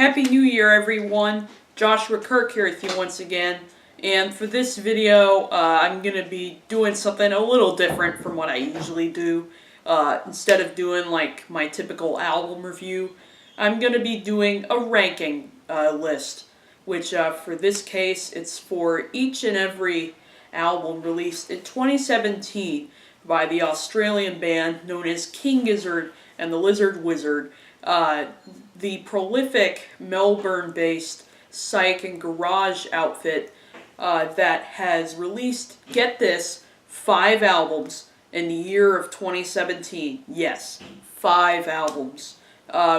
Happy New Year, everyone. Joshua Kirk here with you once again. And for this video, I'm going to be doing something a little different from what I usually do. Instead of doing like my typical album review, I'm going to be doing a ranking list. Which for this case, it's for each and every album released in 2017 by the Australian band known as King Gizzard and the Lizard Wizard. The prolific Melbourne-based psych and garage outfit that has released, get this, 5 albums in the year of 2017. Yes, 5 albums,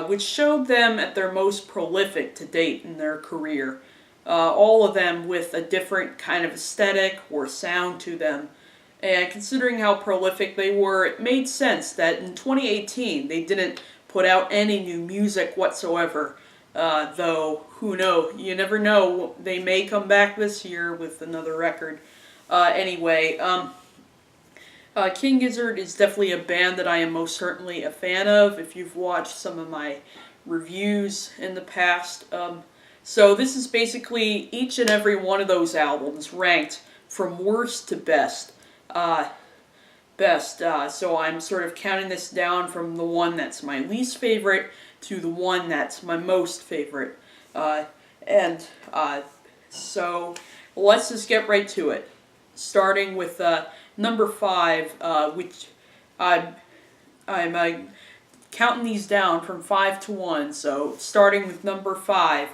which showed them at their most prolific to date in their career. All of them with a different kind of aesthetic or sound to them. And considering how prolific they were, it made sense that in 2018 they didn't put out any new music whatsoever. Though, who knows? You never know. They may come back this year with another record. Anyway, King Gizzard is definitely a band that I am most certainly a fan of, if you've watched some of my reviews in the past. So this is basically each and every one of those albums ranked from worst to best. So I'm sort of counting this down from the one that's my least favorite to the one that's my most favorite. So let's just get right to it. Starting with number 5, which I'm counting these down from 5 to 1. So starting with number 5,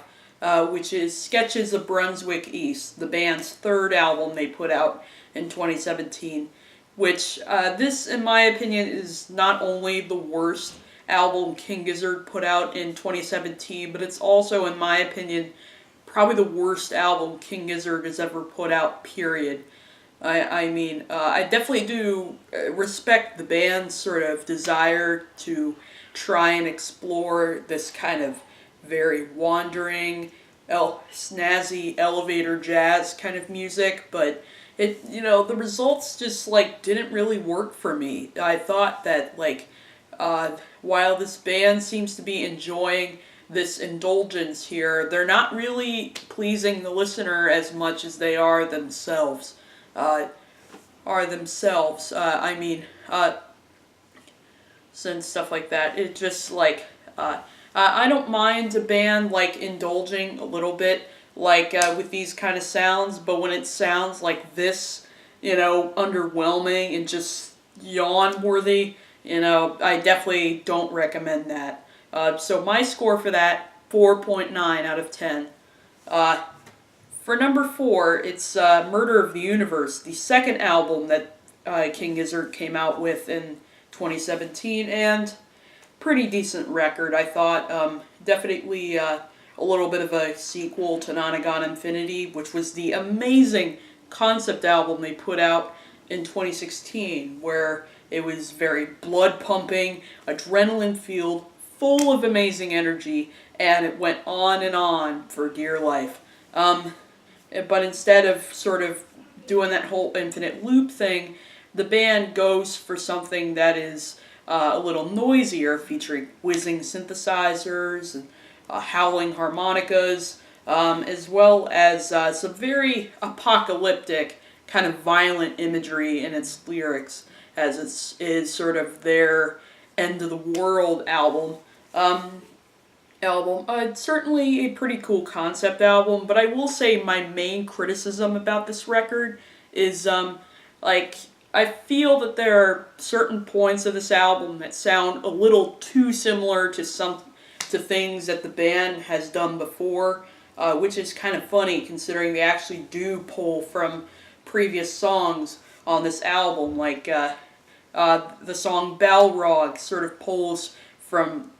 which is Sketches of Brunswick East, the band's 3rd album they put out in 2017. Which, this, in my opinion, is not only the worst album King Gizzard put out in 2017, but it's also, in my opinion, probably the worst album King Gizzard has ever put out, period. I definitely do respect the band's sort of desire to try and explore this kind of very wandering, snazzy elevator jazz kind of music, but the results just, didn't really work for me. I thought that, while this band seems to be enjoying this indulgence here, they're not really pleasing the listener as much as they are themselves. And stuff like that. It just, I don't mind a band, indulging a little bit, with these kind of sounds, but when it sounds like this, underwhelming and just yawn-worthy, I definitely don't recommend that. So my score for that, 4.9 out of 10. For number 4, it's Murder of the Universe, the 2nd album that King Gizzard came out with in 2017, and pretty decent record, I thought. Definitely a little bit of a sequel to Nonagon Infinity, which was the amazing concept album they put out in 2016, where it was very blood-pumping, adrenaline-fueled, full of amazing energy, and it went on and on for dear life. But instead of sort of doing that whole infinite loop thing, the band goes for something that is a little noisier, featuring whizzing synthesizers and howling harmonicas, as well as some very apocalyptic, kind of violent imagery in its lyrics, as it is sort of their end of the world album. It's certainly a pretty cool concept album, but I will say my main criticism about this record is, I feel that there are certain points of this album that sound a little too similar to things that the band has done before, which is kind of funny considering they actually do pull from previous songs on this album, the song Balrog sort of pulls from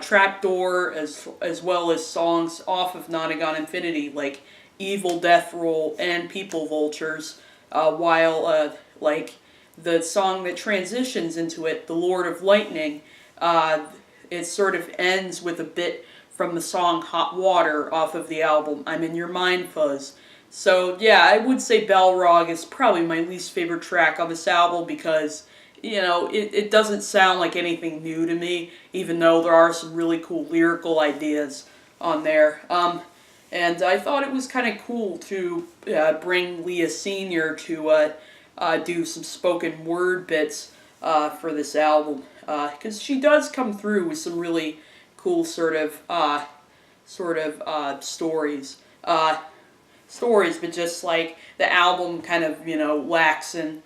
Trapdoor, as well as songs off of Nonagon Infinity, like Evil Death Roll and People Vultures, while the song that transitions into it, The Lord of Lightning, it sort of ends with a bit from the song Hot Water off of the album I'm in Your Mind Fuzz. So yeah, I would say Balrog is probably my least favorite track on this album because it doesn't sound like anything new to me, even though there are some really cool lyrical ideas on there. And I thought it was kind of cool to bring Leah Sr. to do some spoken word bits for this album, because she does come through with some really cool sort of stories. Stories, but just like the album kind of lacks in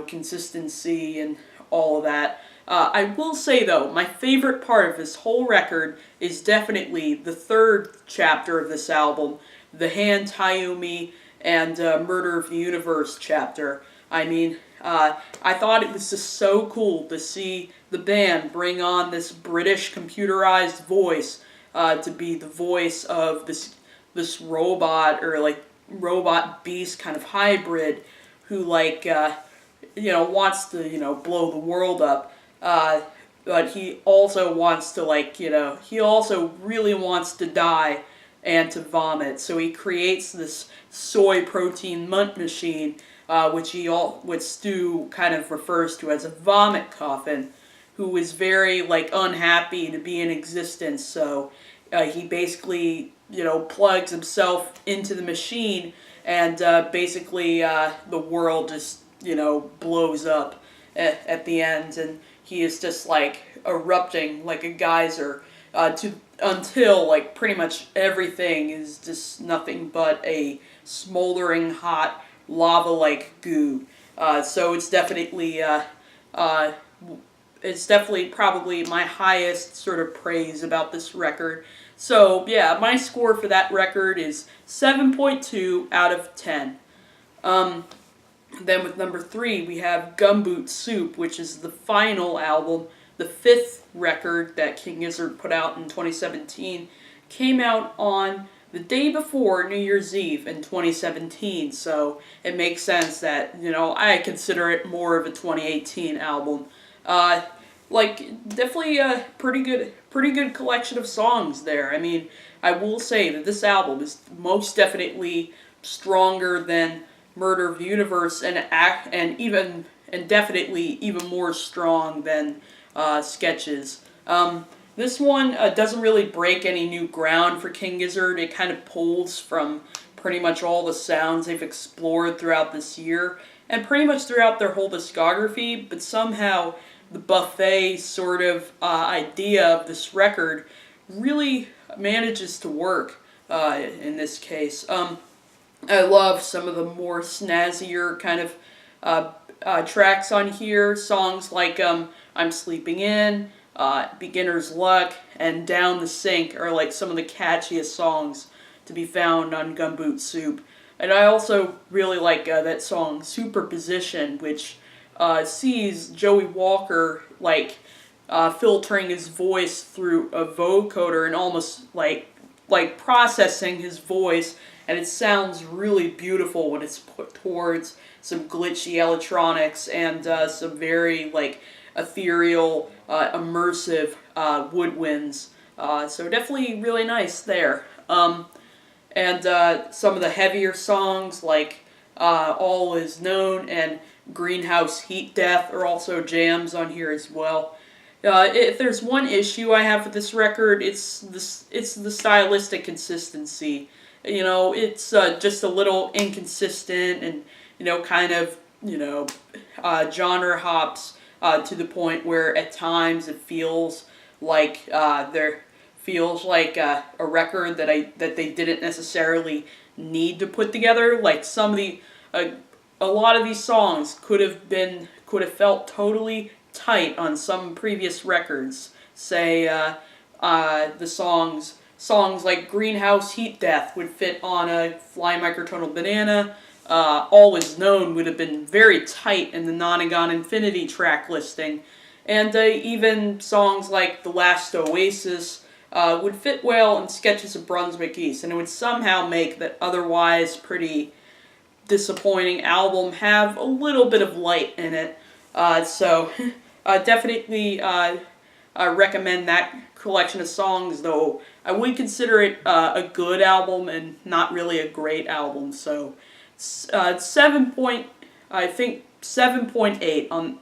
consistency and all of that. I will say though, my favorite part of this whole record is definitely the third chapter of this album, the Han Taiyumi and Murder of the Universe chapter. I mean, I thought it was just so cool to see the band bring on this British computerized voice to be the voice of this robot or like robot beast kind of hybrid who wants to blow the world up. But he also wants to he also really wants to die and to vomit. So he creates this soy protein munt machine, which Stu kind of refers to as a vomit coffin, who is very unhappy to be in existence. So he basically plugs himself into the machine, and basically the world just blows up at the end, and he is just erupting like a geyser until pretty much everything is just nothing but a smoldering hot lava-like goo. So it's definitely probably my highest sort of praise about this record. So yeah, my score for that record is 7.2 out of 10. Then with number 3, we have Gumboot Soup, which is the final album, the 5th record that King Gizzard put out in 2017. Came out on the day before New Year's Eve in 2017, so it makes sense that, I consider it more of a 2018 album. Definitely a pretty good collection of songs there. I mean, I will say that this album is most definitely stronger than Murder of the Universe, and definitely even more strong than Sketches. This one doesn't really break any new ground for King Gizzard. It kind of pulls from pretty much all the sounds they've explored throughout this year, and pretty much throughout their whole discography, but somehow the buffet sort of idea of this record really manages to work in this case. I love some of the more snazzier kind of tracks on here. Songs like I'm Sleeping In, Beginner's Luck, and Down the Sink are some of the catchiest songs to be found on Gumboot Soup. And I also really like that song Superposition, which sees Joey Walker filtering his voice through a vocoder and almost like processing his voice, and it sounds really beautiful when it's put towards some glitchy electronics and some very ethereal, immersive woodwinds. So definitely really nice there. And some of the heavier songs like All Is Known and Greenhouse Heat Death are also jams on here as well. If there's one issue I have with this record, it's the stylistic consistency. It's just a little inconsistent and kind of genre hops to the point where at times it feels like a record that they didn't necessarily need to put together. Like some of the a lot of these songs could have felt totally tight on some previous records. Say the songs like Greenhouse Heat Death would fit on a Fly Microtonal Banana. All Is Known would have been very tight in the Nonagon Infinity track listing. And even songs like The Last Oasis would fit well in Sketches of Brunswick East, and it would somehow make that otherwise pretty disappointing album have a little bit of light in it. So definitely recommend that collection of songs, though I would consider it a good album and not really a great album. So 7.8 on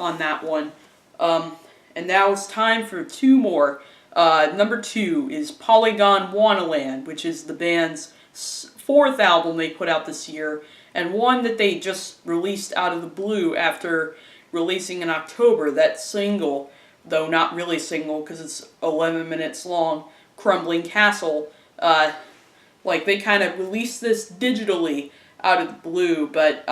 on that one. And now it's time for two more. Number 2 is Polygondwanaland, which is the band's 4th album they put out this year, and one that they just released out of the blue after releasing in October. That single, though not really single because it's 11 minutes long, Crumbling Castle. Like, they kind of released this digitally out of the blue, but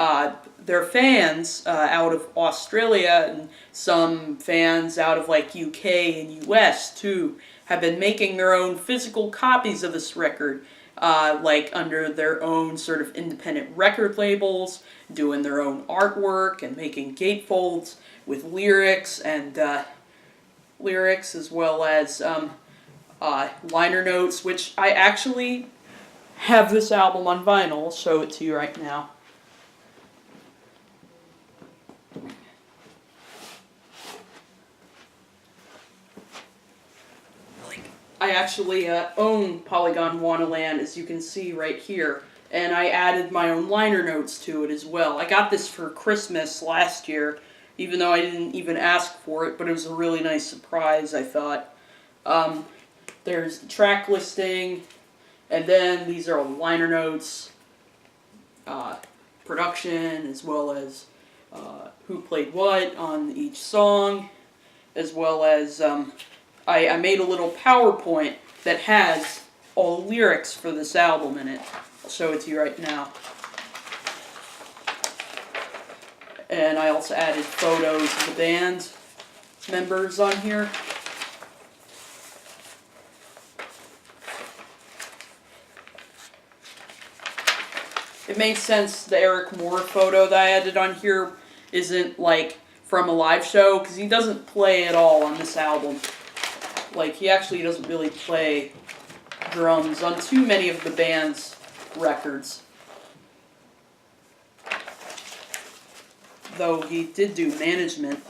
their fans out of Australia and some fans out of like UK and US too have been making their own physical copies of this record, like under their own sort of independent record labels, doing their own artwork and making gatefolds with lyrics and lyrics as well as liner notes, which I actually have this album on vinyl. I'll show it to you right now. I actually own Polygondwanaland, as you can see right here, and I added my own liner notes to it as well. I got this for Christmas last year, even though I didn't even ask for it, but it was a really nice surprise, I thought. There's the track listing, and then these are all liner notes, production, as well as who played what on each song, as well as I made a little PowerPoint that has all the lyrics for this album in it. I'll show it to you right now. And I also added photos of the band members on here. It made sense the Eric Moore photo that I added on here isn't like from a live show, because he doesn't play at all on this album. Like, he actually doesn't really play drums on too many of the band's records. Though he did do management.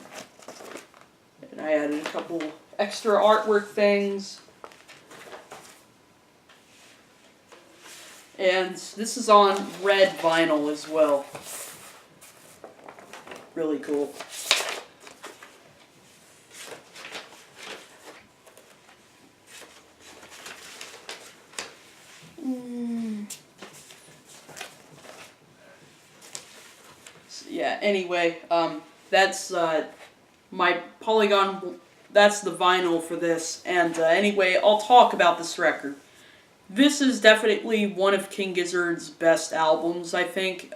And I added a couple extra artwork things. And this is on red vinyl as well. Really cool. Yeah, anyway, that's my Polygon, that's the vinyl for this, and anyway, I'll talk about this record. This is definitely one of King Gizzard's best albums, I think.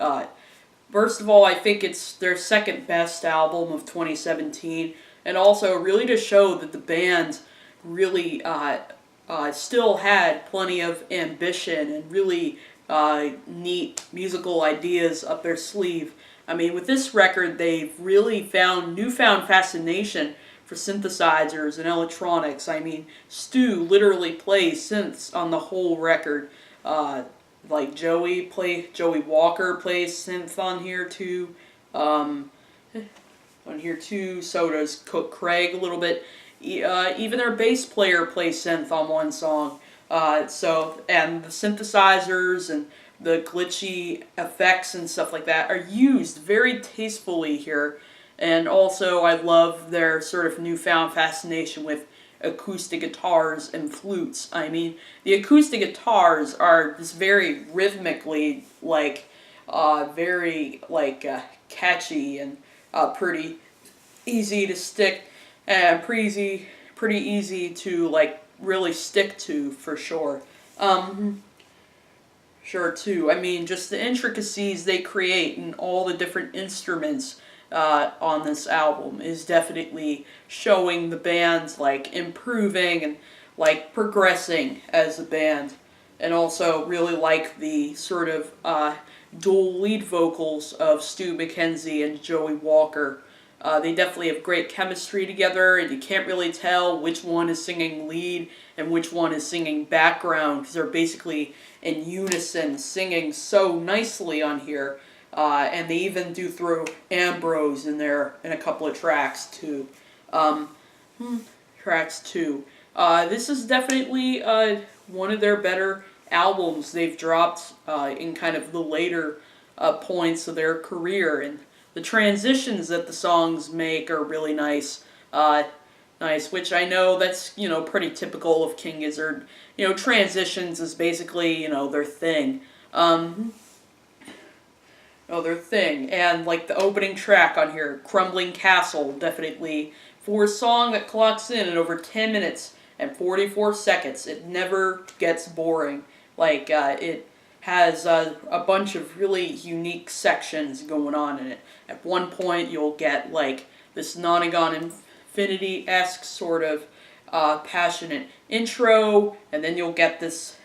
First of all, I think it's their second best album of 2017, and also really to show that the band really still had plenty of ambition and really neat musical ideas up their sleeve. I mean, with this record, they've really found newfound fascination for synthesizers and electronics. I mean, Stu literally plays synths on the whole record. Like Joey Walker plays synth on here too. On here too, so does Craig a little bit. Even their bass player plays synth on one song. And the synthesizers and the glitchy effects and stuff like that are used very tastefully here. And also, I love their sort of newfound fascination with acoustic guitars and flutes. I mean, the acoustic guitars are just very rhythmically, catchy and pretty easy to stick, and pretty easy to really stick to for sure. Sure too. I mean, just the intricacies they create and all the different instruments on this album is definitely showing the band's improving and progressing as a band. And also really like the sort of dual lead vocals of Stu McKenzie and Joey Walker. They definitely have great chemistry together, and you can't really tell which one is singing lead and which one is singing background, because they're basically in unison, singing so nicely on here. And they even do throw Ambrose in there in a couple of tracks too. This is definitely one of their better albums they've dropped in kind of the later points of their career, and the transitions that the songs make are really nice. Which I know that's, pretty typical of King Gizzard. Transitions is basically, their thing. Their thing. And like the opening track on here, Crumbling Castle, definitely for a song that clocks in at over 10 minutes and 44 seconds. It never gets boring. Like, it has a bunch of really unique sections going on in it. At one point, you'll get like this Nonagon Infinity-esque sort of passionate intro, and then you'll get this,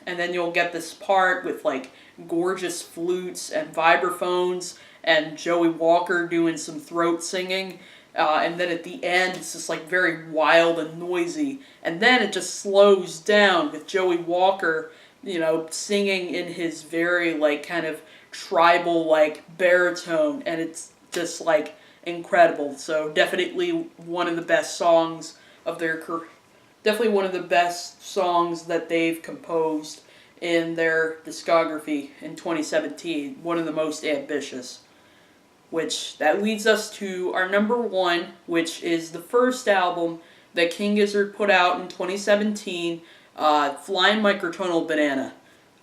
part with like gorgeous flutes and vibraphones, and Joey Walker doing some throat singing. And then at the end, it's just like very wild and noisy. And then it just slows down with Joey Walker, singing in his very like kind of tribal like baritone, and it's just like incredible. So definitely one of the best songs of their career. Definitely one of the best songs that they've composed in their discography in 2017. One of the most ambitious. Which, that leads us to our number one, which is the first album that King Gizzard put out in 2017, Flying Microtonal Banana.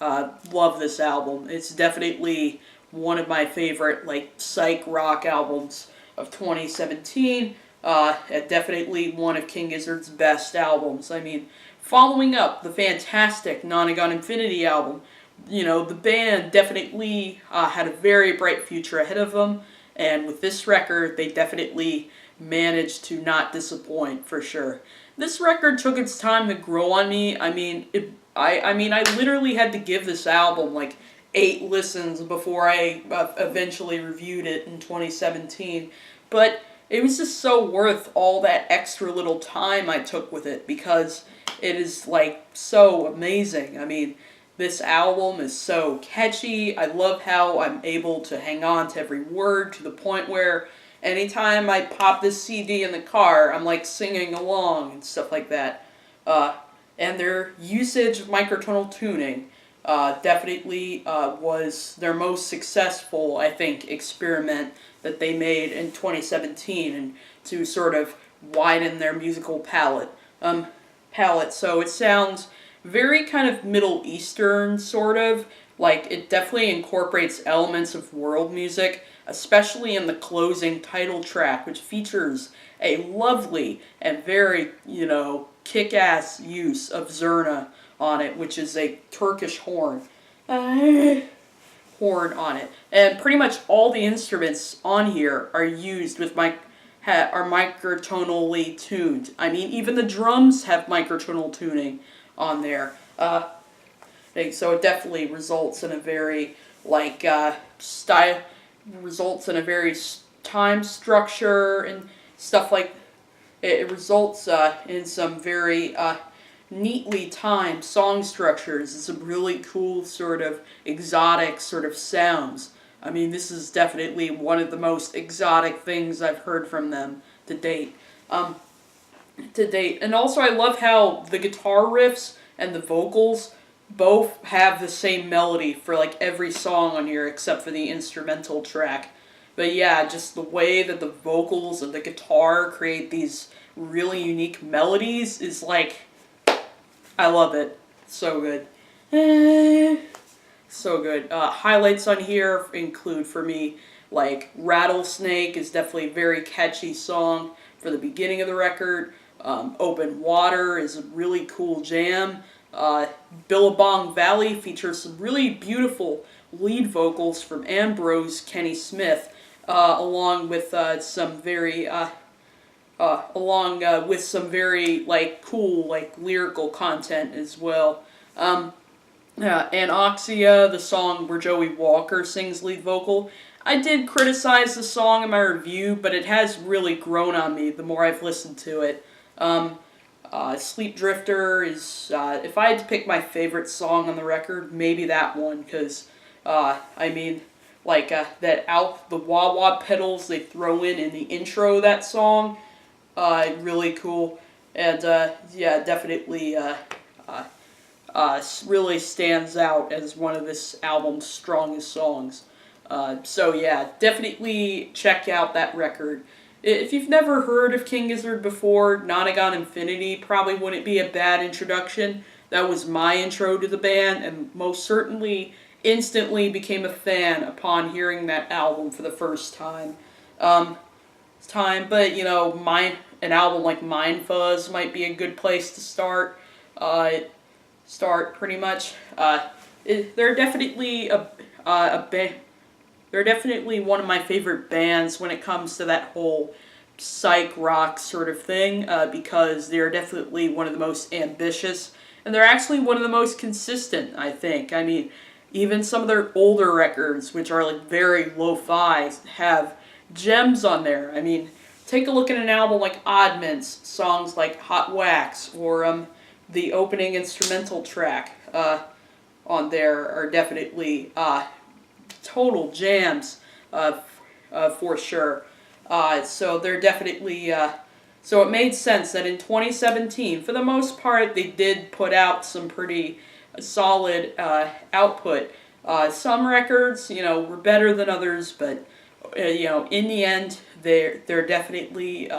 Love this album. It's definitely one of my favorite, like, psych rock albums of 2017. Definitely one of King Gizzard's best albums. I mean, following up the fantastic Nonagon Infinity album, the band definitely had a very bright future ahead of them, and with this record, they definitely managed to not disappoint, for sure. This record took its time to grow on me. I mean, I literally had to give this album like 8 listens before I eventually reviewed it in 2017, but it was just so worth all that extra little time I took with it, because it is like so amazing. I mean, this album is so catchy. I love how I'm able to hang on to every word to the point where anytime I pop this CD in the car, I'm like singing along and stuff like that. And their usage of microtonal tuning definitely was their most successful, I think, experiment that they made in 2017, and to sort of widen their musical palette. So it sounds very kind of Middle Eastern, sort of. Like, it definitely incorporates elements of world music, especially in the closing title track, which features a lovely and very, kick-ass use of zurna on it, which is a Turkish horn. Horn on it. And pretty much all the instruments on here are used with are microtonally tuned. I mean, even the drums have microtonal tuning on there. So it definitely results in a very, time structure and stuff like. It results in some very neatly timed song structures and some really cool sort of exotic sort of sounds. I mean, this is definitely one of the most exotic things I've heard from them to date. And also I love how the guitar riffs and the vocals both have the same melody for like every song on here except for the instrumental track. But yeah, just the way that the vocals and the guitar create these really unique melodies is like, I love it. So good. So good. Highlights on here include, for me, like Rattlesnake is definitely a very catchy song for the beginning of the record. Open Water is a really cool jam. Billabong Valley features some really beautiful lead vocals from Ambrose Kenny Smith, along with some very cool lyrical content as well. Anoxia, the song where Joey Walker sings lead vocal. I did criticize the song in my review, but it has really grown on me the more I've listened to it. Sleep Drifter is, if I had to pick my favorite song on the record, maybe that one, because, the wah-wah pedals they throw in the intro of that song, really cool, and, definitely, really stands out as one of this album's strongest songs. So yeah, definitely check out that record. If you've never heard of King Gizzard before, Nonagon Infinity probably wouldn't be a bad introduction. That was my intro to the band, and most certainly instantly became a fan upon hearing that album for the first time. Um, but an album like Mind Fuzz might be a good place to start. Start pretty much. They're definitely a band. They're definitely one of my favorite bands when it comes to that whole psych rock sort of thing, because they're definitely one of the most ambitious, and they're actually one of the most consistent, I think. I mean, even some of their older records, which are like very lo-fi, have gems on there. I mean, take a look at an album like Oddments, songs like Hot Wax, or the opening instrumental track on there are definitely total jams, for sure. So they're definitely. So it made sense that in 2017, for the most part, they did put out some pretty solid output. Some records, were better than others, but in the end, they're definitely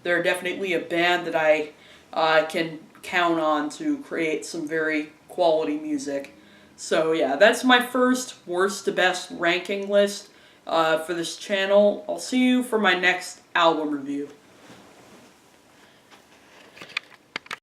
they're definitely a band that I can count on to create some very quality music. So yeah, that's my first worst to best ranking list for this channel. I'll see you for my next album review.